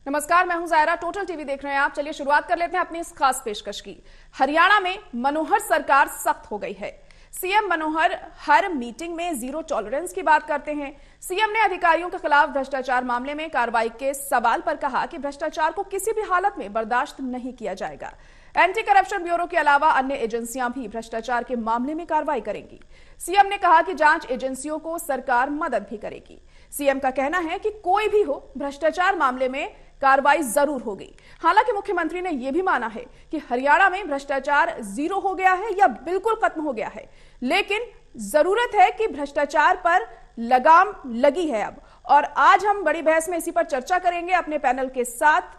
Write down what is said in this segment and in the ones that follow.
नमस्कार, मैं हूं जायरा। टोटल टीवी देख रहे हैं आप। चलिए शुरुआत कर लेते हैं अपनी इस खास पेशकश की। हरियाणा में मनोहर सरकार सख्त हो गई है। सीएम मनोहर हर मीटिंग में जीरो टॉलरेंस की बात करते हैं। सीएम ने अधिकारियों के खिलाफ भ्रष्टाचार मामले में कार्रवाई के सवाल पर कहा कि भ्रष्टाचार को किसी भी हालत में बर्दाश्त नहीं किया जाएगा। एंटी करप्शन ब्यूरो के अलावा अन्य एजेंसियां भी भ्रष्टाचार के मामले में कार्रवाई करेंगी। सीएम ने कहा कि जांच एजेंसियों को सरकार मदद भी करेगी। सीएम का कहना है कि कोई भी हो, भ्रष्टाचार मामले में कार्रवाई जरूर होगी। हालांकि मुख्यमंत्री ने यह भी माना है कि हरियाणा में भ्रष्टाचार जीरो हो गया है या बिल्कुल खत्म हो गया है, लेकिन जरूरत है कि भ्रष्टाचार पर लगाम लगी है अब। और आज हम बड़ी बहस में इसी पर चर्चा करेंगे अपने पैनल के साथ।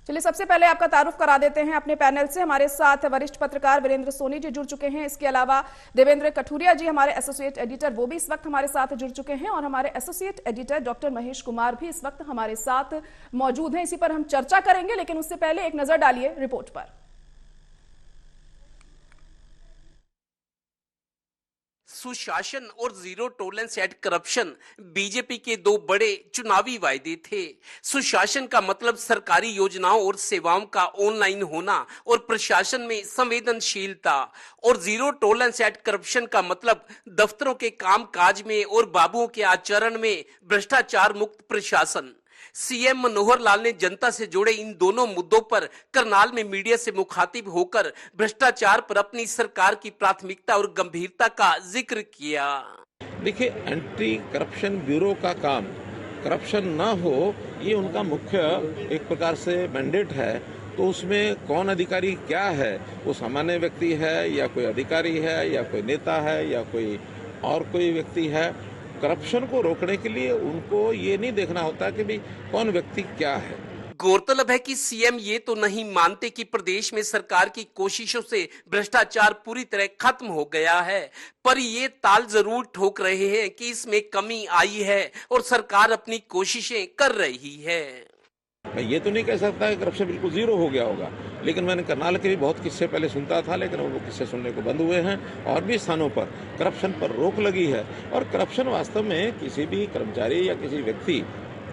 चलिए सबसे पहले आपका तारुफ करा देते हैं अपने पैनल से। हमारे साथ वरिष्ठ पत्रकार वीरेंद्र सोनी जी जुड़ चुके हैं। इसके अलावा देवेंद्र कठुरिया जी हमारे एसोसिएट एडिटर, वो भी इस वक्त हमारे साथ जुड़ चुके हैं। और हमारे associate editor doctor Mahesh Kumar भी इस वक्त हमारे साथ मौजूद हैं। इसी पर हम चर्चा करेंगे, लेकिन उससे पहले एक नजर डालिए रिपोर्ट पर। सुशासन और zero tolerance at corruption BJP के दो बड़े चुनावी वायदे थे। सुशासन का मतलब सरकारी योजनाओं और सेवाओं का ऑनलाइन होना और प्रशासन में संवेदनशीलता, और जीरो टॉलरेंस एट करप्शन का मतलब दफ्तरों के कामकाज में और बाबुओं के आचरण में भ्रष्टाचार मुक्त प्रशासन। सीएम मनोहर लाल ने जनता से जुड़े इन दोनों मुद्दों पर करनाल में मीडिया से मुखातिब होकर भ्रष्टाचार पर अपनी सरकार की प्राथमिकता और गंभीरता का जिक्र किया। देखिए, एंटी करप्शन ब्यूरो का काम करप्शन ना हो, ये उनका मुख्य एक प्रकार से मैंडेट है। तो उसमें कौन अधिकारी क्या है, वो सामान्य व्यक्ति है या कोई अधिकारी है या कोई नेता है या कोई और कोई व्यक्ति है, करप्शन को रोकने के लिए उनको ये नहीं देखना होता कि भाई कौन व्यक्ति क्या है। गौरतलब है कि सीएम ये तो नहीं मानते कि प्रदेश में सरकार की कोशिशों से भ्रष्टाचार पूरी तरह खत्म हो गया है, पर ये ताल जरूर ठोक रहे हैं कि इसमें कमी आई है और सरकार अपनी कोशिशें कर रही है। मैं ये तो नहीं कह सकता कि करप्शन बिल्कुल जीरो हो गया होगा, लेकिन मैंने करनाल के भी बहुत किस्से पहले सुनता था, लेकिन वो किस्से सुनने को बंद हुए हैं। और भी स्थानों पर करप्शन पर रोक लगी है। और करप्शन वास्तव में किसी भी कर्मचारी या किसी व्यक्ति,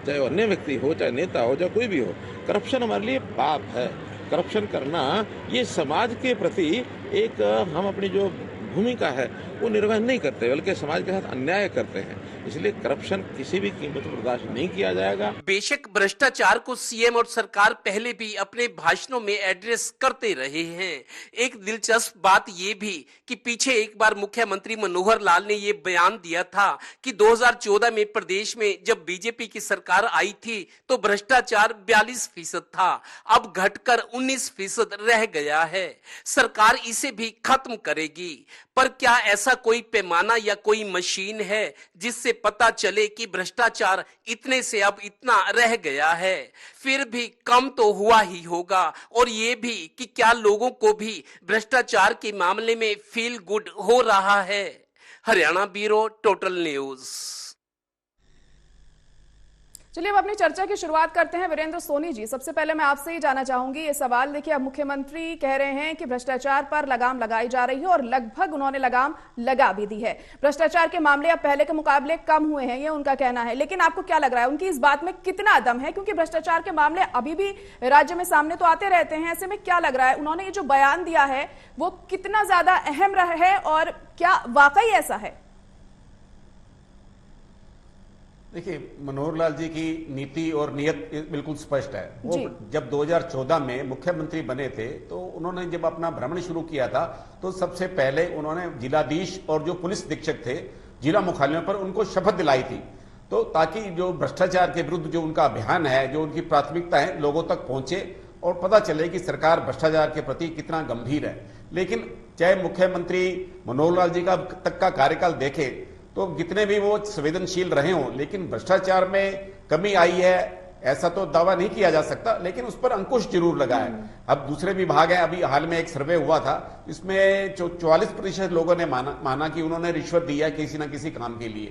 चाहे वो अन्य व्यक्ति हो, चाहे नेता हो, चाहे कोई भी हो, करप्शन हमारे लिए पाप है। करप्शन करना ये समाज के प्रति एक हम अपनी जो भूमिका है वो निर्वहन नहीं करते, बल्कि समाज के साथ अन्याय करते हैं। इसलिए करप्शन किसी भी कीमत पर बर्दाश्त नहीं किया जाएगा। बेशक भ्रष्टाचार को सीएम और सरकार पहले भी अपने भाषणों में एड्रेस करते रहे हैं। एक दिलचस्प बात यह भी कि पीछे एक बार मुख्यमंत्री मनोहर लाल ने यह बयान दिया था कि 2014 में प्रदेश में जब बीजेपी की सरकार आई थी तो भ्रष्टाचार 42% था, अब घटकर 19% रह गया है। सरकार इसे भी खत्म करेगी, पर क्या ऐसा कोई पैमाना या कोई मशीन है जिससे पता चले कि भ्रष्टाचार इतने से अब इतना रह गया है? फिर भी कम तो हुआ ही होगा। और ये भी कि क्या लोगों को भी भ्रष्टाचार के मामले में फील गुड हो रहा है? Haryana bureau, total news. चलिए अब अपनी चर्चा की शुरुआत करते हैं। वीरेंद्र सोनी जी, सबसे पहले मैं आपसे ही जानना चाहूंगी ये सवाल। देखिए, अब मुख्यमंत्री कह रहे हैं कि भ्रष्टाचार पर लगाम लगाई जा रही है और लगभग उन्होंने लगाम लगा भी दी है। भ्रष्टाचार के मामले अब पहले के मुकाबले कम हुए हैं, ये उनका कहना है। लेकिन आपको क्या लग रहा है, उनकी इस बात में कितना दम है? क्योंकि भ्रष्टाचार के मामले अभी भी राज्य में सामने तो आते रहते हैं। ऐसे में क्या लग रहा है, उन्होंने ये जो बयान दिया है वो कितना ज्यादा अहम रहा है और क्या वाकई ऐसा है? देखिए, मनोहर लाल जी की नीति और नियत बिल्कुल स्पष्ट है। वो जब 2014 में मुख्यमंत्री बने थे तो उन्होंने जब अपना भ्रमण शुरू किया था तो सबसे पहले उन्होंने जिलाधीश और जो पुलिस अधीक्षक थे जिला मुख्यालयों पर उनको शपथ दिलाई थी, तो ताकि जो भ्रष्टाचार के विरुद्ध जो उनका अभियान है, जो उनकी प्राथमिकता है, लोगों तक पहुंचे और पता चले कि सरकार भ्रष्टाचार के प्रति कितना गंभीर है। लेकिन चाहे मुख्यमंत्री मनोहर लाल जी का तक का कार्यकाल देखे तो जितने भी वो संवेदनशील रहे हों, लेकिन भ्रष्टाचार में कमी आई है ऐसा तो दावा नहीं किया जा सकता, लेकिन उस पर अंकुश जरूर लगा है। अब दूसरे विभाग हैं, अभी हाल में एक सर्वे हुआ था, इसमें 44% लोगों ने माना कि उन्होंने रिश्वत दी है किसी न किसी काम के लिए,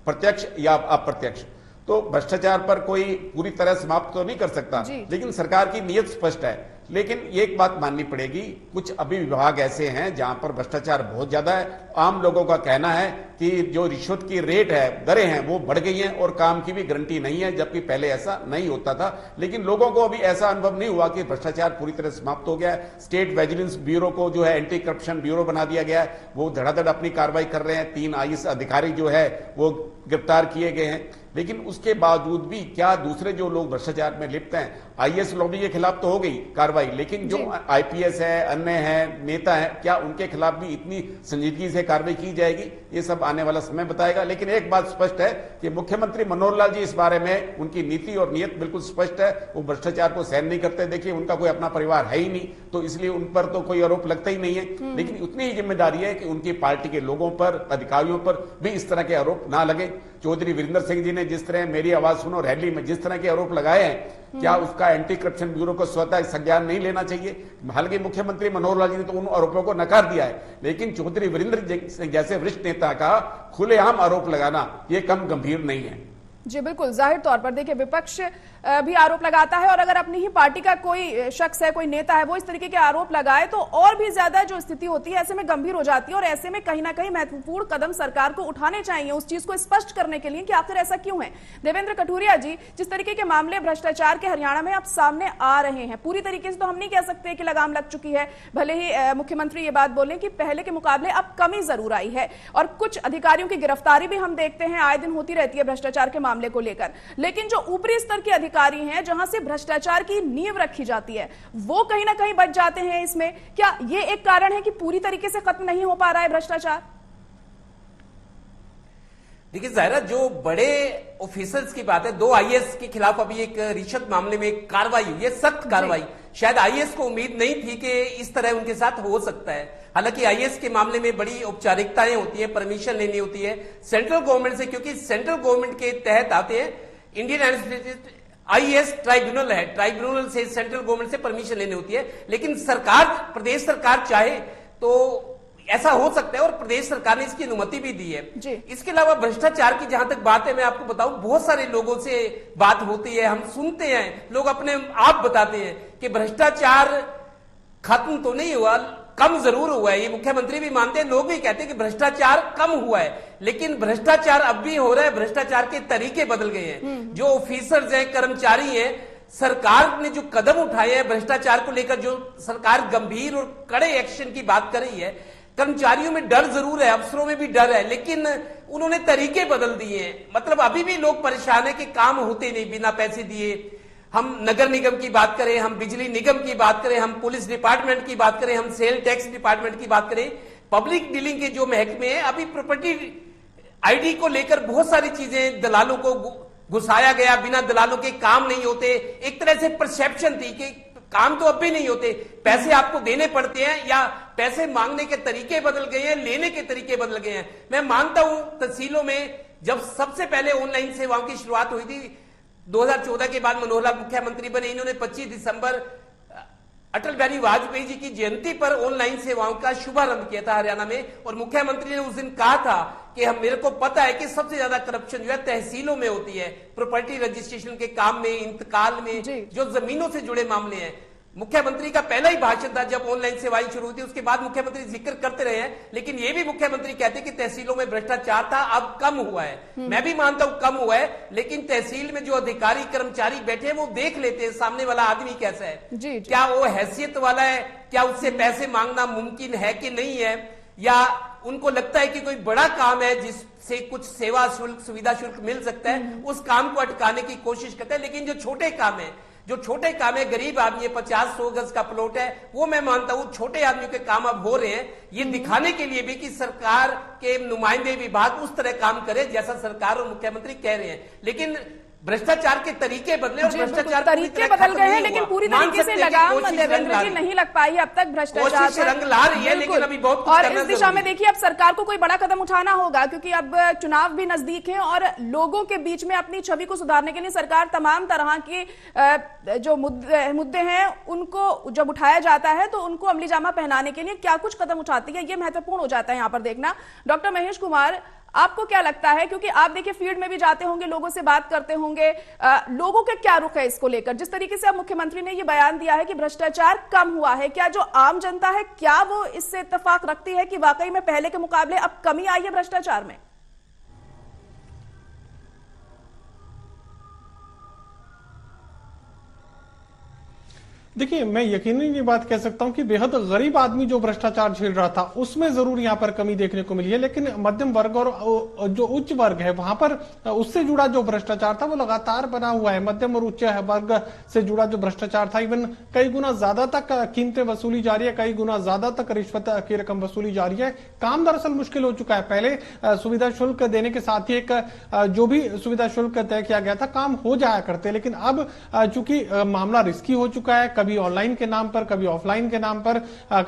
प्रत्यक्ष या अप्रत्यक्ष। तो भ्रष्टाचार पर कोई पूरी तरह समाप्त तो नहीं कर सकता, लेकिन सरकार की नीयत स्पष्ट है। लेकिन एक बात माननी पड़ेगी, कुछ अभी विभाग ऐसे हैं जहां पर भ्रष्टाचार बहुत ज्यादा है। आम लोगों का कहना है कि जो रिश्वत की रेट है, दरें हैं, वो बढ़ गई हैं और काम की भी गारंटी नहीं है, जबकि पहले ऐसा नहीं होता था। लेकिन लोगों को अभी ऐसा अनुभव नहीं हुआ कि भ्रष्टाचार पूरी तरह समाप्त हो गया है। स्टेट विजिलेंस ब्यूरो को जो है एंटी करप्शन ब्यूरो बना दिया गया है, वो धड़ाधड़ अपनी कार्रवाई कर रहे हैं। 3 IAS अधिकारी जो है वो गिरफ्तार किए गए हैं। लेकिन उसके बावजूद भी क्या दूसरे जो लोग भ्रष्टाचार में लिप्त हैं, IAS लॉबी के खिलाफ तो हो गई कार्रवाई, लेकिन जो IPS है, अन्य है, नेता है, क्या उनके खिलाफ भी इतनी संजीदगी से कार्रवाई की जाएगी? ये सब आने वाला समय बताएगा। लेकिन एक बात स्पष्ट है कि मुख्यमंत्री मनोहर लाल जी इस बारे में, उनकी नीति और नीयत बिल्कुल स्पष्ट है। वो भ्रष्टाचार को सहन नहीं करते। देखिए, उनका कोई अपना परिवार है ही नहीं, तो इसलिए उन पर तो कोई आरोप लगता ही नहीं है। लेकिन उतनी ही जिम्मेदारी है कि उनकी पार्टी के लोगों पर, अधिकारियों पर भी इस तरह के आरोप ना लगे। चौधरी वीरेंद्र सिंह जी ने जिस तरह मेरी आवाज सुनो रैली में जिस तरह के आरोप लगाए हैं, क्या उसका एंटी करप्शन ब्यूरो को स्वतः संज्ञान नहीं लेना चाहिए? हालांकि मुख्यमंत्री मनोहर लाल जी ने तो उन आरोपों को नकार दिया है, लेकिन चौधरी वीरेंद्र सिंह जैसे वरिष्ठ नेता का खुलेआम आरोप लगाना ये कम गंभीर नहीं है। जी बिल्कुल, जाहिर तौर पर देखिए विपक्ष भी आरोप लगाता है, और अगर अपनी ही पार्टी का कोई शख्स है, कोई नेता है, वो इस तरीके के आरोप लगाए तो और भी ज्यादा जो स्थिति होती है ऐसे में गंभीर हो जाती है। और ऐसे में कहीं ना कहीं महत्वपूर्ण कदम सरकार को उठाने चाहिए उस चीज को स्पष्ट करने के लिए कि आखिर ऐसा क्यों है। देवेंद्र कठुरिया जी, जिस तरीके के मामले भ्रष्टाचार के हरियाणा में अब सामने आ रहे हैं, पूरी तरीके से तो हम नहीं कह सकते कि लगाम लग चुकी है, भले ही मुख्यमंत्री ये बात बोले कि पहले के मुकाबले अब कमी जरूर आई है, और कुछ अधिकारियों की गिरफ्तारी भी हम देखते हैं आए दिन होती रहती है भ्रष्टाचार के मामले को लेकर। लेकिन जो ऊपरी स्तर के अधिकारी हैं, जहां से भ्रष्टाचार की नींव रखी जाती है, वो कहीं ना कहीं बच जाते हैं इसमें। क्या ये एक कारण है कि पूरी तरीके से खत्म नहीं हो पा रहा है भ्रष्टाचार? देखिए ज़ाहिरा, जो बड़े ऑफिसर्स की बात है, 2 IAS के खिलाफ अभी एक रिश्वत मामले में कार्रवाई हुई है, सख्त कार्रवाई। शायद IAS को उम्मीद नहीं थी कि इस तरह उनके साथ हो सकता है। हालांकि IAS के मामले में बड़ी औपचारिकताएं होती है, परमिशन लेनी होती है सेंट्रल गवर्नमेंट से, क्योंकि सेंट्रल गवर्नमेंट के तहत आते हैं। इंडियन एडमिनिस्ट्रेटिव IAS ट्राइब्यूनल है, ट्राइब्यूनल से सेंट्रल गवर्नमेंट से परमिशन लेनी होती है। लेकिन सरकार, प्रदेश सरकार चाहे तो ऐसा हो सकता है, और प्रदेश सरकार ने इसकी अनुमति भी दी है। इसके अलावा भ्रष्टाचार की जहां तक बात है, मैं आपको बताऊं, बहुत सारे लोगों से बात होती है, हम सुनते हैं, लोग अपने आप बताते हैं कि भ्रष्टाचार खत्म तो नहीं हुआ, कम जरूर हुआ है। ये मुख्यमंत्री भी मानते हैं, लोग भी कहते हैं कि भ्रष्टाचार कम हुआ है, लेकिन भ्रष्टाचार अब भी हो रहा है। भ्रष्टाचार के तरीके बदल गए हैं। जो ऑफिसर्स हैं, कर्मचारी हैं, सरकार ने जो कदम उठाए हैं भ्रष्टाचार को लेकर, जो सरकार गंभीर और कड़े एक्शन की बात कर रही है, कर्मचारियों में डर जरूर है, अफसरों में भी डर है, लेकिन उन्होंने तरीके बदल दिए हैं। मतलब अभी भी लोग परेशान है कि काम होते नहीं बिना पैसे दिए। हम नगर निगम की बात करें, हम बिजली निगम की बात करें, हम पुलिस डिपार्टमेंट की बात करें, हम सेल टैक्स डिपार्टमेंट की बात करें, पब्लिक डीलिंग के जो महकमे हैं, अभी प्रॉपर्टी ID को लेकर बहुत सारी चीजें दलालों को घुसाया गया, बिना दलालों के काम नहीं होते। एक तरह से परसेप्शन थी कि काम तो अब भी नहीं होते, पैसे आपको देने पड़ते हैं, या पैसे मांगने के तरीके बदल गए हैं, लेने के तरीके बदल गए हैं। मैं मानता हूं तहसीलों में जब सबसे पहले ऑनलाइन सेवाओं की शुरुआत हुई थी 2014 के बाद, मनोहर लाल मुख्यमंत्री बने, इन्होंने 25 दिसंबर अटल बिहारी वाजपेयी जी की जयंती पर ऑनलाइन सेवाओं का शुभारंभ किया था हरियाणा में। और मुख्यमंत्री ने उस दिन कहा था कि मेरे को पता है कि सबसे ज्यादा करप्शन जो है तहसीलों में होती है, प्रॉपर्टी रजिस्ट्रेशन के काम में, इंतकाल में, जो जमीनों से जुड़े मामले हैं। मुख्यमंत्री का पहला ही भाषण था जब ऑनलाइन सेवाएं शुरू हुई थी, उसके बाद मुख्यमंत्री जिक्र करते रहे हैं, लेकिन ये भी मुख्यमंत्री कहते हैं कि तहसीलों में भ्रष्टाचार था, अब कम हुआ है। मैं भी मानता हूं कम हुआ है, लेकिन तहसील में जो अधिकारी कर्मचारी बैठे हैं वो देख लेते हैं सामने वाला आदमी कैसा है, क्या वो हैसियत वाला है, क्या उससे पैसे मांगना मुमकिन है कि नहीं है, या उनको लगता है कि कोई बड़ा काम है जिससे कुछ सेवा शुल्क, सुविधा शुल्क मिल सकता है, उस काम को अटकाने की कोशिश करते हैं। लेकिन जो छोटे काम है, गरीब आदमी है, 50-100 गज का प्लॉट है, वो मैं मानता हूं छोटे आदमी के काम अब हो रहे हैं, ये दिखाने के लिए भी कि सरकार के नुमाइंदे विभाग उस तरह काम करे जैसा सरकार और मुख्यमंत्री कह रहे हैं। लेकिन भ्रष्टाचार के तरीके बदले, और भ्रष्टाचार तरीके बदल गए हैं, लेकिन पूरी तरीके से लगाम देवेंद्र जी नहीं लग पाई अब तक भ्रष्टाचार पर। रंग ला रही है, लेकिन अभी बहुत कुछ और इस दिशा में देखिए अब सरकार को कोई बड़ा कदम उठाना होगा, क्योंकि अब चुनाव भी नजदीक है और लोगों के बीच में अपनी छवि को सुधारने के लिए सरकार तमाम तरह के जो मुद्दे हैं उनको जब उठाया जाता है तो उनको अमली जामा पहनाने के लिए क्या कुछ कदम उठाती है, ये महत्वपूर्ण हो जाता है यहाँ पर देखना। डॉक्टर महेश कुमार, आपको क्या लगता है, क्योंकि आप देखिए फील्ड में भी जाते होंगे, लोगों से बात करते होंगे, लोगों के क्या रुख है इसको लेकर? जिस तरीके से अब मुख्यमंत्री ने ये बयान दिया है कि भ्रष्टाचार कम हुआ है, क्या जो आम जनता है क्या वो इससे इत्तेफाक रखती है कि वाकई में पहले के मुकाबले अब कमी आई है भ्रष्टाचार में? देखिए, मैं यकीनन ये बात कह सकता हूं कि बेहद गरीब आदमी जो भ्रष्टाचार झेल रहा था उसमें जरूर यहां पर कमी देखने को मिली है, लेकिन मध्यम वर्ग और जो उच्च वर्ग है वहां पर उससे जुड़ा जो भ्रष्टाचार था वो लगातार बना हुआ है। मध्यम और उच्च वर्ग से जुड़ा जो भ्रष्टाचार था, इवन कई गुना ज्यादा तक कीमतें वसूली जा रही है, कई गुना ज्यादा तक रिश्वत की रकम वसूली जा रही है। काम दरअसल मुश्किल हो चुका है। पहले सुविधा शुल्क देने के साथ ही एक जो भी सुविधा शुल्क तय किया गया था काम हो जाया करते, लेकिन अब चूंकि मामला रिस्की हो चुका है, कभी ऑनलाइन के नाम पर, कभी ऑफलाइन के नाम पर,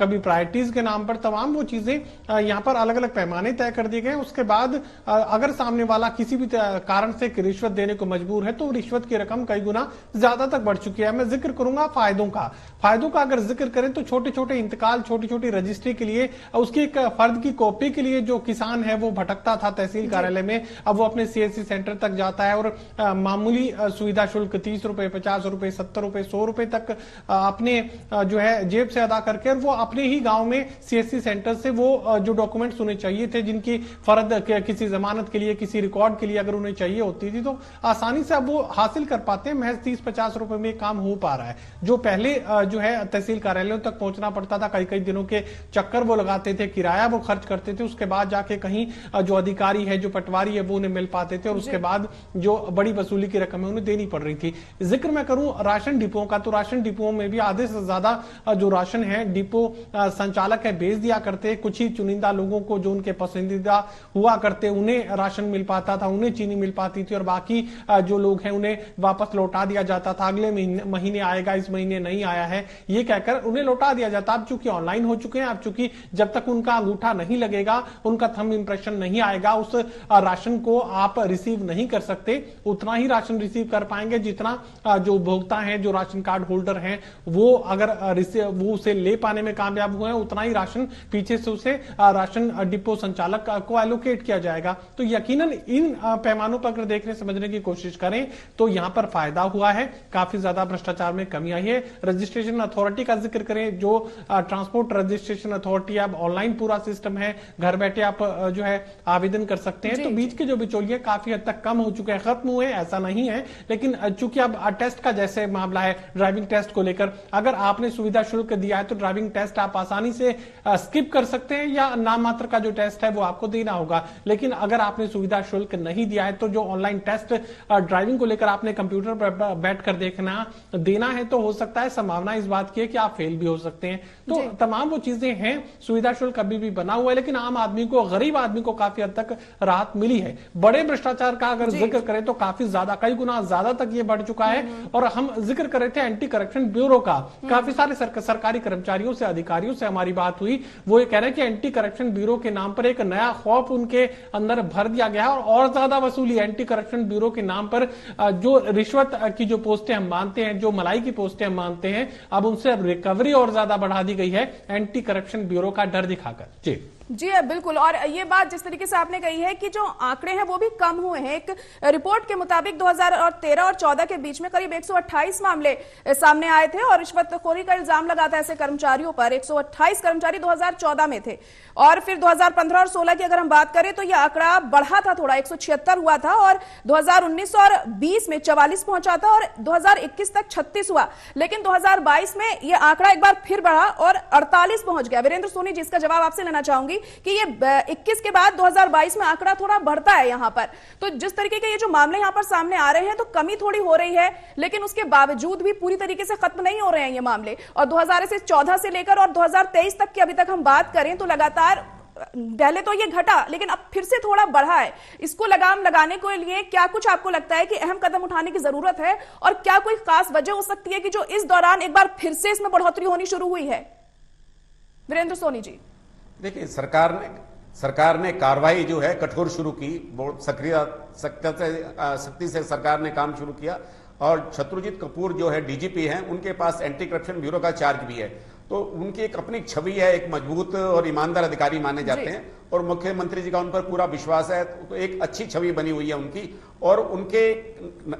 कभी प्रायोरिटीज के नाम पर, तमाम वो चीजें यहां पर अलग अलग पैमाने तय कर दिए गए। उसके बाद अगर सामने वाला किसी भी कारण से रिश्वत देने को मजबूर है तो रिश्वत की रकम कई गुना ज्यादा तक बढ़ चुकी है। मैं जिक्र करूंगा फायदों का अगर जिक्र करें तो छोटे छोटे इंतकाल, छोटी छोटी रजिस्ट्री के लिए, उसकी एक फर्द की कॉपी के लिए जो किसान है वो भटकता था तहसील कार्यालय में, अब वो अपने सीएससी सेंटर तक जाता है और मामूली सुविधा शुल्क 30 रुपए, 50 रुपए, 70 रुपए, 100 रुपए तक अपने जो है जेब से अदा करके, और वो अपने ही गांव में सीएससी सेंटर से वो जो डॉक्यूमेंट्स उन्हें चाहिए थे, जिनकी फर्द किसी जमानत के लिए, किसी रिकॉर्ड के लिए अगर उन्हें चाहिए होती थी तो आसानी से अब वो हासिल कर पाते हैं। महज 30-50 रुपए में काम हो पा रहा है। जो पहले जो है तहसील कार्यालयों तक पहुंचना पड़ता था, कई कई दिनों के चक्कर वो लगाते थे, किराया वो खर्च करते थे, उसके बाद जाके कहीं जो अधिकारी है, जो पटवारी है, वो उन्हें मिल पाते थे, और उसके बाद जो बड़ी वसूली की रकम है उन्हें देनी पड़ रही थी। जिक्र मैं करूं राशन डिपों का, तो राशन डिपों में भी आधे से ज्यादा जो राशन है डिपो संचालक है बेच दिया करते। कुछ ही चुनिंदा लोगों को जो उनके पसंदीदा हुआ करते उन्हें राशन मिल पाता था, उन्हें चीनी मिल पाती थी, और बाकी जो लोग हैं उन्हें वापस लौटा दिया जाता था। अगले महीने आएगा, इस महीने नहीं आया है, ये कहकर उन्हें लौटा दिया जाता। अब चूंकि ऑनलाइन हो चुके हैं, अब चूंकि जब तक उनका अंगूठा नहीं लगेगा, उनका थंब इंप्रेशन नहीं आएगा, उस राशन को आप रिसीव नहीं कर सकते। उतना ही राशन रिसीव कर पाएंगे जितना जो उपभोक्ता हैं, जो राशन कार्ड होल्डर हैं, वो अगर वो उसे ले पाने में कामयाब हुए हैं, उतना ही राशन पीछे से उसे राशन डिपो संचालक को एलोकेट किया जाएगा। तो यकीनन इन पैमानों पर अगर देखने समझने की कोशिश करें तो यहां पर फायदा हुआ है, काफी ज्यादा भ्रष्टाचार में कमी आई है। रजिस्ट्रेशन अथॉरिटी का जिक्र करें, जो ट्रांसपोर्ट रजिस्ट्रेशन अथॉरिटी, अब ऑनलाइन पूरा सिस्टम है, घर बैठे आप जो है आवेदन कर सकते हैं। तो बीच के जो बिचौलिए काफी हद तक कम हो चुके हैं, खत्म हुए ऐसा नहीं है, लेकिन चूंकि अब टेस्ट का जैसे मामला है, ड्राइविंग टेस्ट को लेकर, अगर आपने सुविधा शुल्क दिया है तो ड्राइविंग टेस्ट आप आसानी से स्किप कर सकते हैं, या नाम मात्र का जो टेस्ट है वो आपको देना होगा। लेकिन अगर आपने सुविधा शुल्क नहीं दिया है तो जो ऑनलाइन टेस्ट ड्राइविंग को लेकर आपने कंप्यूटर पर बैठकर देना है, तो हो सकता है संभावना इस बात की है कि आप फेल भी हो सकते हैं। तो तमाम वो चीजें हैं। सुविधा शुल्क अभी भी बना हुआ है, लेकिन आम आदमी को, गरीब आदमी को काफी हद तक राहत मिली है। बड़े भ्रष्टाचार का अगर जिक्र करें तो काफी ज्यादा, कई गुना ज्यादा तक ये बढ़ चुका है। और हम जिक्र कर रहे थे एंटी करप्शन ब्यूरो का, काफी सारे सरकारी कर्मचारियों से, अधिकारियों से हमारी बात हुई, वो ये कह रहे हैं कि एंटी करप्शन ब्यूरो के नाम पर एक नया खौफ उनके अंदर भर दिया गया है, और ज्यादा वसूली एंटी करप्शन ब्यूरो के नाम पर। जो रिश्वत की जो पोस्टें हम मानते हैं, जो मलाई की पोस्टें हम मानते हैं, अब उनसे अब रिकवरी और ज्यादा बढ़ा दी गई है एंटी करप्शन ब्यूरो का डर दिखाकर। जी बिल्कुल। और ये बात जिस तरीके से आपने कही है कि जो आंकड़े हैं वो भी कम हुए हैं। एक रिपोर्ट के मुताबिक 2013 और 14 के बीच में करीब 128 मामले सामने आए थे, और रिश्वतखोरी का इल्जाम लगा था ऐसे कर्मचारियों पर। 128 कर्मचारी 2014 में थे, और फिर 2015 और 16 की अगर हम बात करें तो यह आंकड़ा बढ़ा था थोड़ा, 176 हुआ था, और 2019 और 20 में 44 पहुंचा था, और 2021 तक 36 हुआ। लेकिन 2022 में यह आंकड़ा एक बार फिर बढ़ा और 48 पहुंच गया। वीरेंद्र सोनी जी, इसका जवाब आपसे लेना चाहूंगी कि ये 21 के बाद 2022 में आंकड़ा थोड़ा बढ़ता है यहां पर। तो जिस तरीके के ये जो मामले यहां पर सामने आ रहे हैं, तो कमी थोड़ी हो रही है, लेकिन उसके बावजूद भी पूरी तरीके से खत्म नहीं हो रहे हैं ये मामले। और 2014 से लेकर और 2023 तक की अभी तक हम बात करें तो लगातार, पहले तो ये घटा लेकिन अब फिर से थोड़ा बढ़ा है। इसको लगाम लगाने के लिए क्या कुछ आपको लगता है कि अहम कदम उठाने की जरूरत है, और क्या कोई खास वजह हो सकती है कि जो इस दौरान एक बार फिर से इसमें बढ़ोतरी होनी शुरू हुई है? वीरेंद्र सोनी जी। देखिए, सरकार ने कार्रवाई जो है कठोर शुरू की, बहुत सख्ती से सरकार ने काम शुरू किया। और शत्रुजीत कपूर जो है डीजीपी हैं, उनके पास एंटी करप्शन ब्यूरो का चार्ज भी है, तो उनकी एक अपनी छवि है, एक मजबूत और ईमानदार अधिकारी माने जाते हैं। और मुख्यमंत्री जी का उन पर पूरा विश्वास है, तो एक अच्छी छवि बनी हुई है उनकी। और उनके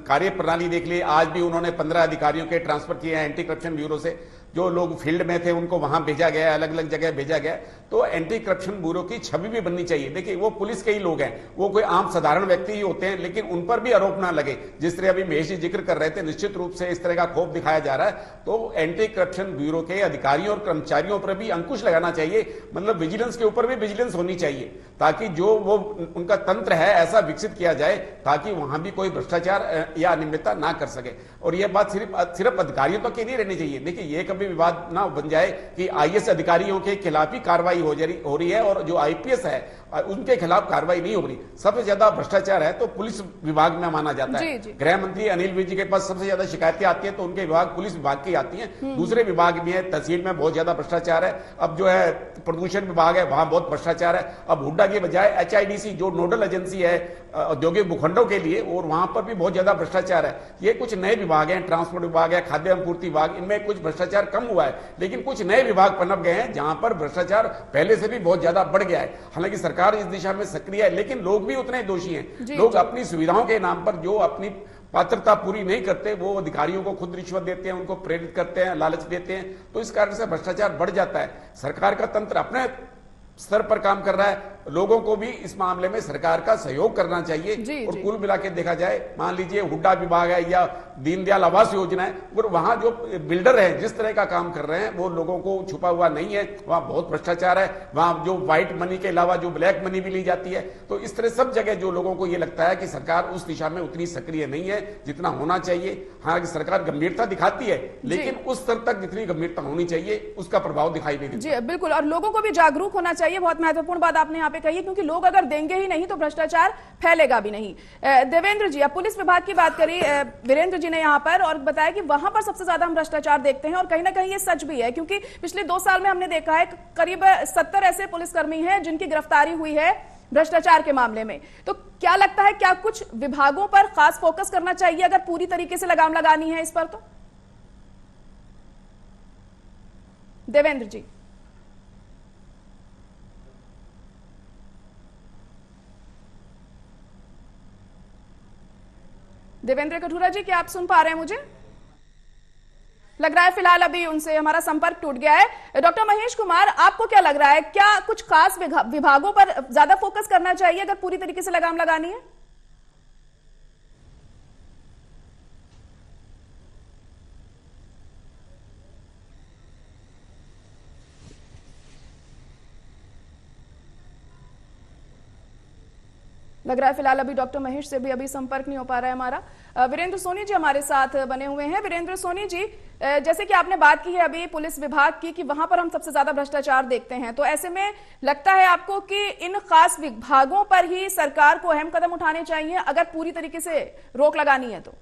कार्य प्रणाली देख लिए, आज भी उन्होंने 15 अधिकारियों के ट्रांसफर किए हैं एंटी करप्शन ब्यूरो से। जो लोग फील्ड में थे उनको वहां भेजा गया, अलग अलग जगह भेजा गया। तो एंटी करप्शन ब्यूरो की छवि भी बननी चाहिए। देखिए, वो पुलिस के ही लोग हैं, वो कोई आम साधारण व्यक्ति ही होते हैं, लेकिन उन पर भी आरोप ना लगे। जिस तरह अभी महेश जी जिक्र कर रहे थे, निश्चित रूप से इस तरह का खौफ दिखाया जा रहा है। तो एंटी करप्शन ब्यूरो के अधिकारियों और कर्मचारियों पर भी अंकुश लगाना चाहिए, मतलब विजिलेंस के ऊपर भी विजिलेंस होनी चाहिए, ताकि जो वो उनका तंत्र है ऐसा विकसित किया जाए ताकि वहां भी कोई भ्रष्टाचार या अनियमितता ना कर सके। और यह बात सिर्फ अधिकारियों तक की नहीं रहनी चाहिए। देखिए, ये कभी विवाद ना बन जाए कि आईएएस अधिकारियों के खिलाफ ही कार्रवाई हो रही है और जो आईपीएस है उनके खिलाफ कार्रवाई नहीं हो रही। सबसे ज्यादा भ्रष्टाचार है तो पुलिस विभाग में माना जाता है। गृह मंत्री अनिल विज जी के पास सबसे ज्यादा शिकायतें आती हैं तो उनके विभाग पुलिस विभाग की आती हैं। दूसरे विभाग भी है, तहसील में बहुत ज्यादा भ्रष्टाचार है। अब जो है प्रदूषण विभाग है, वहां बहुत भ्रष्टाचार है। अब हुड्डा की बजाय एचआईडीसी जो नोडल एजेंसी है औद्योगिक भूखंडों के लिए, और वहां पर भी बहुत ज्यादा भ्रष्टाचार है। ये कुछ नए विभाग हैं, ट्रांसपोर्ट विभाग है, खाद्य आपूर्ति विभाग, इनमें कुछ भ्रष्टाचार कम हुआ है, लेकिन कुछ नए विभाग पनप गए हैं जहां पर भ्रष्टाचार पहले से भी बहुत ज्यादा बढ़ गया है। हालांकि सरकार इस दिशा में सक्रिय है, लेकिन लोग भी उतने दोषी हैं। लोग अपनी सुविधाओं के नाम पर जो अपनी पात्रता पूरी नहीं करते, वो अधिकारियों को खुद रिश्वत देते हैं, उनको प्रेरित करते हैं, लालच देते हैं, तो इस कारण से भ्रष्टाचार बढ़ जाता है। सरकार का तंत्र अपने स्तर पर काम कर रहा है, लोगों को भी इस मामले में सरकार का सहयोग करना चाहिए। और कुल मिला के देखा जाए, मान लीजिए हुड्डा विभाग है या दीनदयाल आवास योजना है, और वहां जो बिल्डर है जिस तरह का काम कर रहे हैं वो लोगों को छुपा हुआ नहीं है। वहां बहुत भ्रष्टाचार है, वहां जो व्हाइट मनी के अलावा जो ब्लैक मनी भी ली जाती है। तो इस तरह सब जगह जो लोगों को ये लगता है कि सरकार उस दिशा में उतनी सक्रिय नहीं है जितना होना चाहिए। हालांकि सरकार गंभीरता दिखाती है, लेकिन उस स्तर तक जितनी गंभीरता होनी चाहिए उसका प्रभाव दिखाई नहीं देता। जी बिल्कुल, और लोगों को भी जागरूक होना चाहिए। बहुत महत्वपूर्ण बात आपने यहाँ पे कही, क्योंकि लोग अगर देंगे ही नहीं तो भ्रष्टाचार फैलेगा भी नहीं। देवेंद्र जी, अब पुलिस विभाग की बात करी वीरेंद्र जी ने यहाँ पर, और बताया कि वहां पर सबसे ज्यादा हम भ्रष्टाचार देखते हैं, और कहीं ना कहीं ये सच भी है, क्योंकि पिछले 2 साल में हमने देखा है करीब 70 ऐसे पुलिसकर्मी हैं जिनकी गिरफ्तारी हुई है भ्रष्टाचार के मामले में। तो क्या लगता है, क्या कुछ विभागों पर खास फोकस करना चाहिए अगर पूरी तरीके से लगाम लगानी है इस पर? तो देवेंद्र जी। देवेंद्र कठुरा जी, क्या आप सुन पा रहे हैं मुझे? लग रहा है फिलहाल अभी उनसे हमारा संपर्क टूट गया है। डॉक्टर महेश कुमार, आपको क्या लग रहा है, क्या कुछ खास विभागों पर ज्यादा फोकस करना चाहिए अगर पूरी तरीके से लगाम लगानी है? लग रहा है फिलहाल अभी डॉक्टर महेश से भी अभी संपर्क नहीं हो पा रहा है हमारा। वीरेंद्र सोनी जी हमारे साथ बने हुए हैं। वीरेंद्र सोनी जी, जैसे कि आपने बात की है अभी पुलिस विभाग की कि वहां पर हम सबसे ज्यादा भ्रष्टाचार देखते हैं, तो ऐसे में लगता है आपको कि इन खास विभागों पर ही सरकार को अहम कदम उठाने चाहिए अगर पूरी तरीके से रोक लगानी है? तो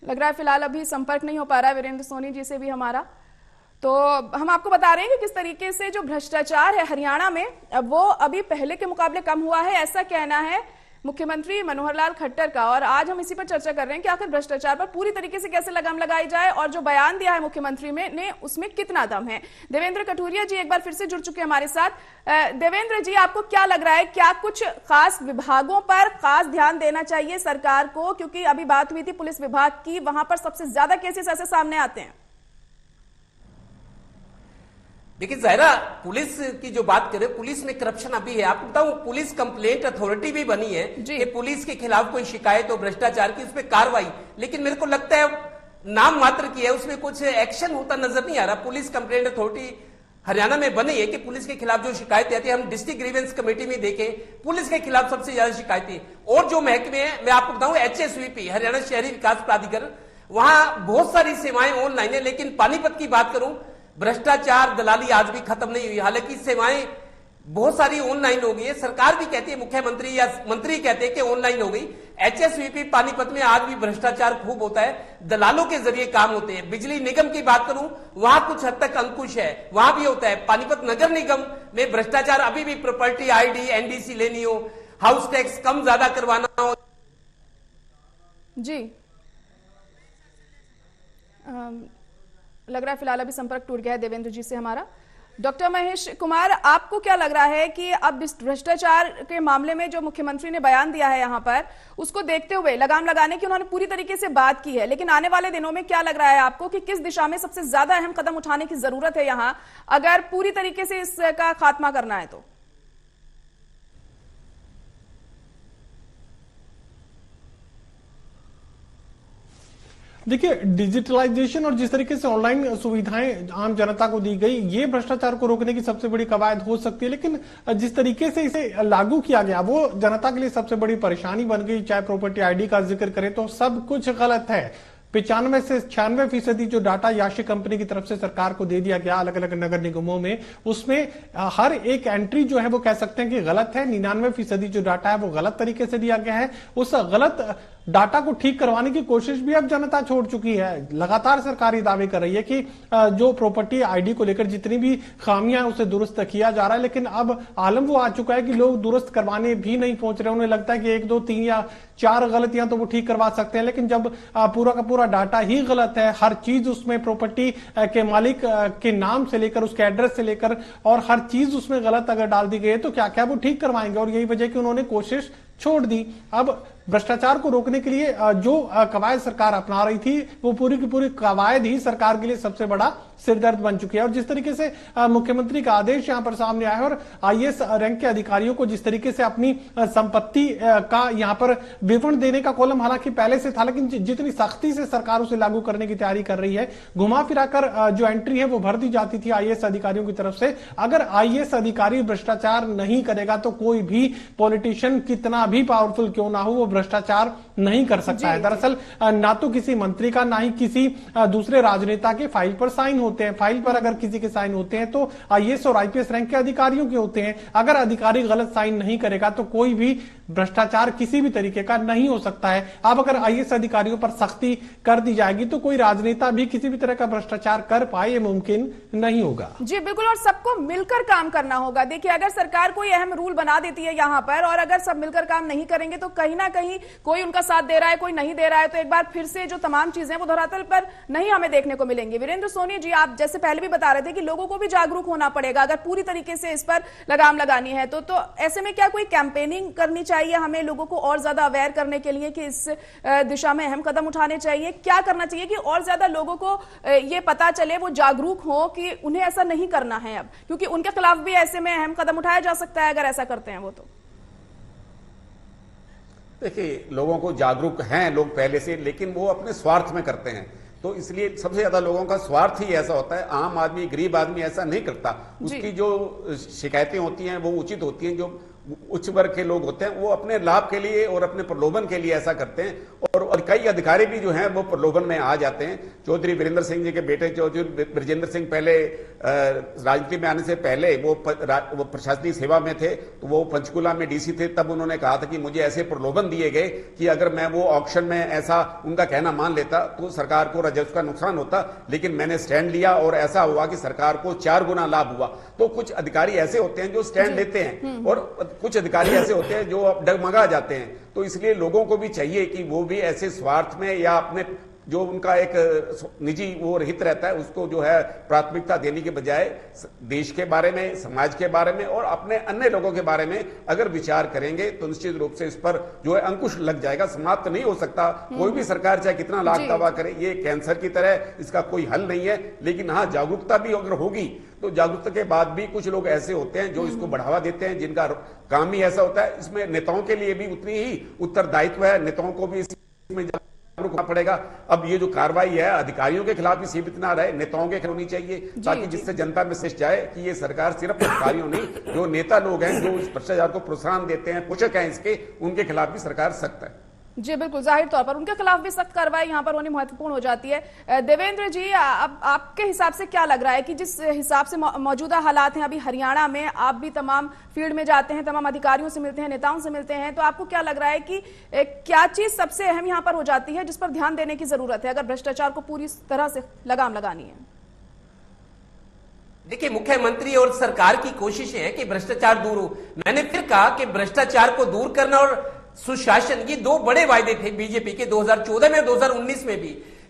लग रहा है फिलहाल अभी संपर्क नहीं हो पा रहा है वीरेंद्र सोनी जी से भी हमारा। तो हम आपको बता रहे हैं कि किस तरीके से जो भ्रष्टाचार है हरियाणा में वो अभी पहले के मुकाबले कम हुआ है, ऐसा कहना है मुख्यमंत्री मनोहर लाल खट्टर का। और आज हम इसी पर चर्चा कर रहे हैं कि आखिर भ्रष्टाचार पर पूरी तरीके से कैसे लगाम लगाई जाए, और जो बयान दिया है मुख्यमंत्री ने उसमें कितना दम है। देवेंद्र कठुरिया जी एक बार फिर से जुड़ चुके हैं हमारे साथ। देवेंद्र जी, आपको क्या लग रहा है, क्या कुछ खास विभागों पर खास ध्यान देना चाहिए सरकार को? क्योंकि अभी बात हुई थी पुलिस विभाग की, वहां पर सबसे ज्यादा केसेस ऐसे सामने आते हैं। देखिए जाहिरा, पुलिस की जो बात करें, पुलिस में करप्शन अभी है। आपको बताऊं, पुलिस कंप्लेंट अथॉरिटी भी बनी है कि पुलिस के खिलाफ कोई शिकायत हो भ्रष्टाचार की, उस पर कार्रवाई, लेकिन मेरे को लगता है नाम मात्र की है, उसमें कुछ एक्शन होता नजर नहीं आ रहा। पुलिस कंप्लेंट अथॉरिटी हरियाणा में बनी है कि पुलिस के खिलाफ जो शिकायतें आती है, हम डिस्ट्रिक्ट ग्रीवेंस कमेटी में देखें, पुलिस के खिलाफ सबसे ज्यादा शिकायतें। और जो महकमे हैं, मैं आपको बताऊं, HSVP हरियाणा शहरी विकास प्राधिकरण, वहां बहुत सारी सेवाएं ऑनलाइन है, लेकिन पानीपत की बात करूं, भ्रष्टाचार दलाली आज भी खत्म नहीं हुई। हालांकि सेवाएं बहुत सारी ऑनलाइन हो गई है, सरकार भी कहती है, मुख्यमंत्री या मंत्री कहते हैं कि ऑनलाइन हो गई। HSVP पानीपत में आज भी भ्रष्टाचार खूब होता है, दलालों के जरिए काम होते हैं। बिजली निगम की बात करूं, वहां कुछ हद तक अंकुश है, वहां भी होता है। पानीपत नगर निगम में भ्रष्टाचार अभी भी, प्रॉपर्टी ID NDC लेनी हो, हाउस टैक्स कम ज्यादा करवाना हो, जी लग रहा है फिलहाल अभी संपर्क टूट गया है देवेंद्र जी से हमारा। डॉक्टर महेश कुमार, आपको क्या लग रहा है कि अब भ्रष्टाचार के मामले में जो मुख्यमंत्री ने बयान दिया है यहाँ पर, उसको देखते हुए लगाम लगाने की उन्होंने पूरी तरीके से बात की है, लेकिन आने वाले दिनों में क्या लग रहा है आपको कि किस दिशा में सबसे ज्यादा अहम कदम उठाने की जरूरत है यहाँ, अगर पूरी तरीके से इसका खात्मा करना है तो? देखिए, डिजिटलाइजेशन और जिस तरीके से ऑनलाइन सुविधाएं आम जनता को दी गई, ये भ्रष्टाचार को रोकने की सबसे बड़ी कवायद हो सकती है, लेकिन जिस तरीके से इसे लागू किया गया वो जनता के लिए सबसे बड़ी परेशानी बन गई। चाहे प्रॉपर्टी आईडी का जिक्र करें तो सब कुछ गलत है। 95 से 96% जो डाटा याशी कंपनी की तरफ से सरकार को दे दिया गया अलग अलग नगर निगमों में, उसमें हर एक एंट्री जो है वो कह सकते हैं कि गलत है। 99% जो डाटा है वो गलत तरीके से दिया गया है। उस गलत डाटा को ठीक करवाने की कोशिश भी अब जनता छोड़ चुकी है। लगातार सरकार ये दावे कर रही है कि जो प्रॉपर्टी आईडी को लेकर जितनी भी खामियां उसे दुरुस्त किया जा रहा है, लेकिन अब आलम वो आ चुका है कि लोग दुरुस्त करवाने भी नहीं पहुंच रहे। उन्हें लगता है कि 1, 2, 3 या 4 गलतियां तो वो ठीक करवा सकते हैं, लेकिन जब पूरा का पूरा डाटा ही गलत है, हर चीज उसमें प्रॉपर्टी के मालिक के नाम से लेकर उसके एड्रेस से लेकर और हर चीज उसमें गलत अगर डाल दी गई है तो क्या क्या वो ठीक करवाएंगे? और यही वजह कि उन्होंने कोशिश छोड़ दी। अब भ्रष्टाचार को रोकने के लिए जो कवायद सरकार अपना रही थी वो पूरी की पूरी कवायद ही सरकार के लिए सबसे बड़ा सिरदर्द बन चुकी है। और जिस तरीके से मुख्यमंत्री का आदेश यहां पर सामने आया है और आईएएस रैंक के अधिकारियों को जिस तरीके से अपनी संपत्ति का यहां पर विवरण देने का कॉलम हालांकि पहले से था, लेकिन जितनी सख्ती से सरकार उसे लागू करने की तैयारी कर रही है, घुमा फिराकर जो एंट्री है वो भर दी जाती थी आईएएस अधिकारियों की तरफ से। अगर आईएएस अधिकारी भ्रष्टाचार नहीं करेगा तो कोई भी पॉलिटिशियन कितना भी पावरफुल क्यों ना हो वो भ्रष्टाचार नहीं कर सकता है। दरअसल ना तो किसी मंत्री का ना ही किसी दूसरे राजनेता के फाइल पर साइन होते हैं। फाइल पर अगर किसी के साइन होते हैं तो आईएएस और आईपीएस रैंक के अधिकारियों के होते हैं। अगर अधिकारी गलत साइन नहीं करेगा तो कोई भी भ्रष्टाचार किसी भी तरीके का नहीं हो सकता है। अब अगर आईएएस अधिकारियों पर सख्ती कर दी जाएगी तो कोई राजनेता भी किसी भी तरह का भ्रष्टाचार कर पाए, ये मुमकिन नहीं होगा। जी बिल्कुल, और सबको मिलकर काम करना होगा। देखिए, अगर सरकार कोई अहम रूल बना देती है यहाँ पर और अगर सब मिलकर काम नहीं करेंगे तो कहीं ना कहीं कोई उनका साथ दे रहा है, कोई नहीं दे रहा है, तो एक बार फिर से जो तमाम चीजें वो धरातल पर नहीं हमें देखने को मिलेंगी। वीरेंद्र सोनी जी, आप जैसे पहले भी बता रहे थे कि लोगों को भी जागरूक होना पड़ेगा अगर पूरी तरीके से इस पर लगाम लगानी है तो ऐसे में क्या कोई कैंपेनिंग करनी चाहिए हमें लोगों को और ज्यादा अवेयर करने के लिए कि इस दिशा में अहम कदम उठाने चाहिए? क्या करना चाहिए कि और ज्यादा लोगों को ये पता चले, वो जागरूक हो कि उन्हें ऐसा नहीं करना है अब, क्योंकि उनके खिलाफ भी ऐसे में अहम कदम उठाया जा सकता है अगर ऐसा करते हैं वो? तो देखिए, लोगों को जागरूक हैं लोग पहले से, लेकिन वो अपने स्वार्थ में करते हैं। तो इसलिए सबसे ज्यादा लोगों का स्वार्थ ही ऐसा होता है। आम आदमी, गरीब आदमी ऐसा नहीं करता। उसकी जो शिकायतें होती हैं वो उचित होती हैं। जो उच्च वर्ग के लोग होते हैं वो अपने लाभ के लिए और अपने प्रलोभन के लिए ऐसा करते हैं और कई अधिकारी भी जो हैं वो प्रलोभन में आ जाते हैं। चौधरी वीरेंद्र सिंह जी के बेटे चौधरी ब्रजेंद्र सिंह पहले राजनीति में आने से पहले वो प्रशासनिक सेवा में थे, तो वो पंचकुला में डीसी थे। तब उन्होंने कहा था कि मुझे ऐसे प्रलोभन दिए गए कि अगर मैं वो ऑक्शन में ऐसा उनका कहना मान लेता तो सरकार को राजस्व का नुकसान होता, लेकिन मैंने स्टैंड लिया और ऐसा हुआ कि सरकार को 4 गुना लाभ हुआ। तो कुछ अधिकारी ऐसे होते हैं जो स्टैंड लेते हैं और कुछ अधिकारी ऐसे होते हैं जो डगमगा जाते हैं। तो इसलिए लोगों को भी चाहिए कि वो भी ऐसे स्वार्थ में या अपने जो उनका एक निजी वो रहित रहता है उसको जो है प्राथमिकता देने के बजाय देश के बारे में, समाज के बारे में और अपने अन्य लोगों के बारे में अगर विचार करेंगे तो निश्चित रूप से इस पर जो है अंकुश लग जाएगा। समाप्त नहीं हो सकता। कोई भी सरकार चाहे कितना लाख दावा करे, ये कैंसर की तरह, इसका कोई हल नहीं है। लेकिन हाँ, जागरूकता भी अगर होगी तो जागरूकता के बाद भी कुछ लोग ऐसे होते हैं जो इसको बढ़ावा देते हैं, जिनका काम ही ऐसा होता है। इसमें नेताओं के लिए भी उतनी ही उत्तरदायित्व है। नेताओं को भी इसमें रुकना पड़ेगा। अब ये जो कार्रवाई है अधिकारियों के खिलाफ भी सीमित ना रहे, नेताओं के खिलाफ होनी चाहिए, ताकि जिससे जनता में मैसेज जाए कि ये सरकार सिर्फ अधिकारियों नहीं, जो नेता लोग हैं जो इस भ्रष्टाचार को प्रोत्साहन देते हैं, पोषक हैं इसके, उनके खिलाफ भी सरकार सख्त है। जी बिल्कुल, जाहिर तौर पर उनके खिलाफ भी सख्त कार्रवाई यहाँ पर होनी महत्वपूर्ण हो जाती है। देवेंद्र जी, अब आपके हिसाब से क्या लग रहा है कि जिस हिसाब से मौजूदा हालात हैं अभी हरियाणा में, आप भी तमाम फील्ड में जाते हैं, तमाम अधिकारियों से मिलते हैं, नेताओं से मिलते हैं, तो आपको क्या लग रहा है कि क्या चीज सबसे अहम यहाँ पर हो जाती है जिस पर ध्यान देने की जरूरत है अगर भ्रष्टाचार को पूरी तरह से लगाम लगानी है? देखिए, मुख्यमंत्री और सरकार की कोशिश है कि भ्रष्टाचार दूर हो। मैंने फिर कहा कि भ्रष्टाचार को दूर करना और सुशासन, ये दो बड़े वायदे थे बीजेपी के 2014 में और 2019 में भी।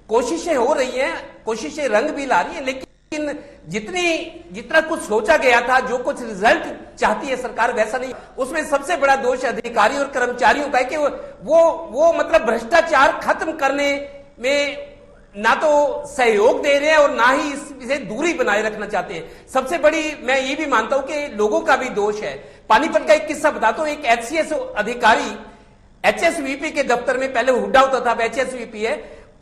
कोशिशें हो रही हैं, कोशिशें रंग भी ला रही हैं, लेकिन जितना कुछ सोचा गया था, जो कुछ रिजल्ट चाहती है सरकार, वैसा नहीं। उसमें सबसे बड़ा दोष अधिकारी और कर्मचारियों का है कि वो मतलब भ्रष्टाचार खत्म करने में ना तो सहयोग दे रहे हैं और ना ही इसे दूरी बनाए रखना चाहते हैं। सबसे बड़ी मैं ये भी मानता हूं कि लोगों का भी दोष है। पानीपत का एक किस्सा बताता हूं। एक HCS अधिकारी HSVP के दफ्तर में, पहले हुड्डा होता था, अब HSVP है,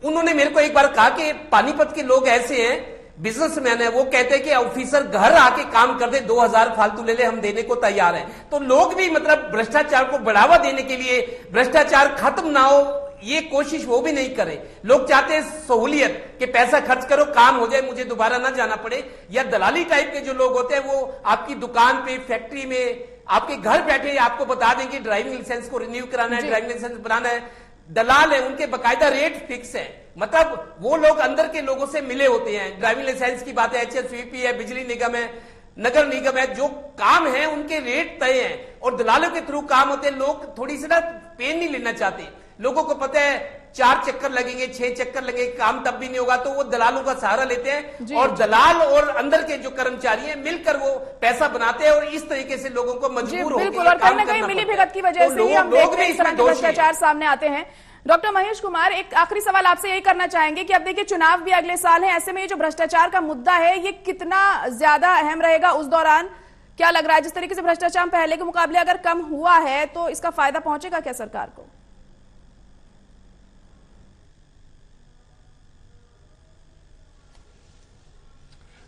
उन्होंने मेरे को एक बार कहा कि पानीपत के लोग ऐसे हैं, बिजनेसमैन है, वो कहते हैं कि ऑफिसर घर आके काम कर दे, 2000 फालतू ले ले, हम देने को तैयार हैं। तो लोग भी मतलब भ्रष्टाचार को बढ़ावा देने के लिए, भ्रष्टाचार खत्म ना हो ये कोशिश वो भी नहीं करें। लोग चाहते हैं सहूलियत कि पैसा खर्च करो, काम हो जाए, मुझे दोबारा ना जाना पड़े। या दलाली टाइप के जो लोग होते हैं, वो आपकी दुकान पे, फैक्ट्री में, आपके घर बैठे आपको बता देंगे ड्राइविंग लाइसेंस को रिन्यू कराना है, ड्राइविंग लाइसेंस बनाना है। दलाल है, उनके बकायदा रेट फिक्स है, मतलब वो लोग अंदर के लोगों से मिले होते हैं। ड्राइविंग लाइसेंस की बात है, HSVP है, बिजली निगम है, नगर निगम है, जो काम है उनके रेट तय हैं और दलालों के थ्रू काम होते हैं। लोग थोड़ी सी ना पेन नहीं लेना चाहते। लोगों को पता है 4 चक्कर लगेंगे, 6 चक्कर लगेंगे, काम तब भी नहीं होगा, तो वो दलालों का सहारा लेते हैं और दलाल और अंदर के जो कर्मचारी हैं मिलकर वो पैसा बनाते हैं और इस तरीके से लोगों को मजबूर होकर बिल्कुल, और कहीं ना कहीं मिली भगत की वजह से ही हम देख रहे हैं इस तरह के भ्रष्टाचार सामने आते हैं। डॉक्टर महेश कुमार, एक आखिरी सवाल आपसे यही करना चाहेंगे कि अब देखिए चुनाव भी अगले साल है, ऐसे में ये जो भ्रष्टाचार का मुद्दा है ये कितना ज्यादा अहम रहेगा उस दौरान? क्या लग रहा है जिस तरीके से भ्रष्टाचार पहले के मुकाबले अगर कम हुआ है तो इसका फायदा पहुंचेगा क्या सरकार को?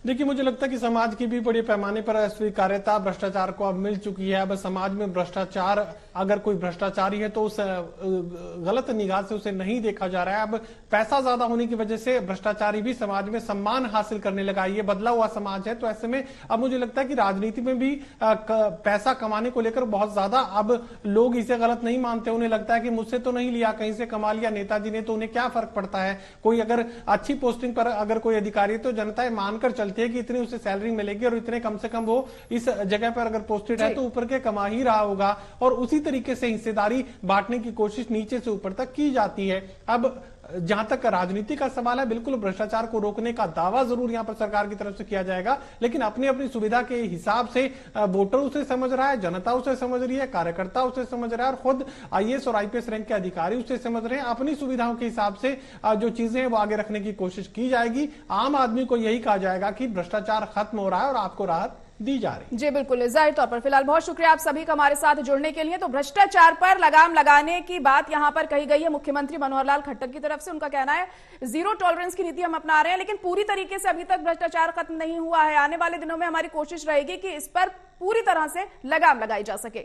देखिए, मुझे लगता है कि समाज की भी बड़े पैमाने पर स्वीकार्यता भ्रष्टाचार को अब मिल चुकी है। अब समाज में भ्रष्टाचार, अगर कोई भ्रष्टाचारी है तो उस गलत निगाह से उसे नहीं देखा जा रहा है। अब पैसा ज्यादा होने की वजह से भ्रष्टाचारी भी समाज में सम्मान हासिल करने लगा। ये बदला हुआ समाज है, तो ऐसे में अब मुझे लगता है कि राजनीति में भी पैसा कमाने को लेकर बहुत ज्यादा अब लोग इसे गलत नहीं मानते। उन्हें लगता है कि मुझसे तो नहीं लिया, कहीं से कमा लिया नेताजी ने, तो उन्हें क्या फर्क पड़ता है। कोई अगर अच्छी पोस्टिंग पर अगर कोई अधिकारी, तो जनता मानकर चलती है कि इतनी उसे सैलरी मिलेगी और इतने कम से कम वो इस जगह पर अगर पोस्टेड है तो ऊपर के कमा ही रहा होगा, और उसी तरीके से हिस्सेदारी बांटने की कोशिश नीचे से ऊपर तक की जाती है। अब जहां तक राजनीति का सवाल है, बिल्कुल भ्रष्टाचार को रोकने का दावा जरूर यहां पर सरकार की तरफ से किया जाएगा, लेकिन अपनी अपनी सुविधा के हिसाब से वोटर उसे समझ रहा है, जनता उसे समझ रही है, कार्यकर्ता उसे समझ रहा है, और खुद IAS और IPS रैंक के अधिकारी उसे समझ रहे हैं। अपनी सुविधाओं के हिसाब से जो चीजें हैं वो आगे रखने की कोशिश की जाएगी। आम आदमी को यही कहा जाएगा कि भ्रष्टाचार खत्म हो रहा है और आपको राहत दी जा रही। जी बिल्कुल, जाहिर तौर पर फिलहाल बहुत शुक्रिया आप सभी का हमारे साथ जुड़ने के लिए। तो भ्रष्टाचार पर लगाम लगाने की बात यहां पर कही गई है मुख्यमंत्री मनोहर लाल खट्टर की तरफ से। उनका कहना है 0 टॉलरेंस की नीति हम अपना रहे हैं, लेकिन पूरी तरीके से अभी तक भ्रष्टाचार खत्म नहीं हुआ है। आने वाले दिनों में हमारी कोशिश रहेगी कि इस पर पूरी तरह से लगाम लगाई जा सके।